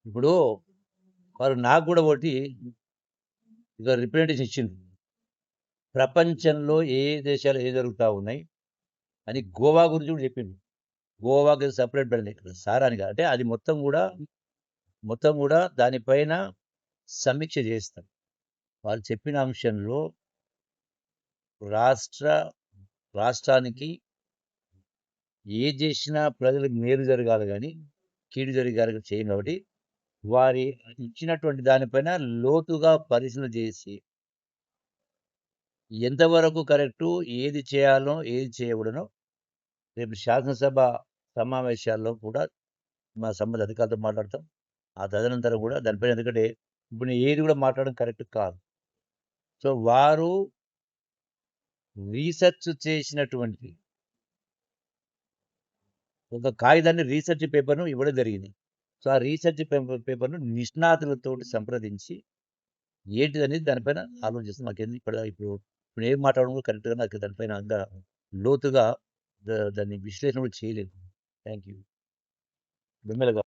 ఇప్పుడు వారు నాకు కూడా ఒకటి ఇక రిప్రజెంటేషన్ ఇచ్చింది. ప్రపంచంలో ఏ దేశాలు ఏ జరుగుతూ ఉన్నాయి అని గోవా గురించి కూడా చెప్పింది. గోవాకి సపరేట్ బెల్ట్ ఇక్కడ సార్ అని కాదు. అంటే అది మొత్తం కూడా దానిపైన సమీక్ష చేస్తారు. వాళ్ళు చెప్పిన అంశంలో రాష్ట్రానికి ఏది చేసినా ప్రజలకు మేలు జరగాలి కానీ కీడు జరగాలి చేయం కాబట్టి వారి ఇచ్చినటువంటి దానిపైన లోతుగా పరిశీలన చేసి ఎంతవరకు కరెక్టు, ఏది చేయాలో ఏది చేయకూడనో రేపు శాసనసభ సమావేశాల్లో కూడా మా సంబంధ అధికారులతో మాట్లాడతాం. ఆ తదనంతరం కూడా దానిపైన, ఎందుకంటే ఇప్పుడు నేను ఏది కూడా మాట్లాడడం కరెక్ట్ కాదు. సో వారు రీసెర్చ్ చేసినటువంటి ఒక కాగితాన్ని రీసెర్చ్ పేపర్ను ఇవ్వడం జరిగింది. సో ఆ రీసెర్చ్ పేపర్ను నిష్ణాతులతో సంప్రదించి ఏంటిదనేది దానిపైన ఆలోచిస్తాం. మాకేంది ఇప్పుడు ఏం మాట్లాడడం కూడా కరెక్ట్గా నాకు దానిపైన అంతా లోతుగా దాన్ని విశ్లేషణ కూడా చేయలేదు. Thank you.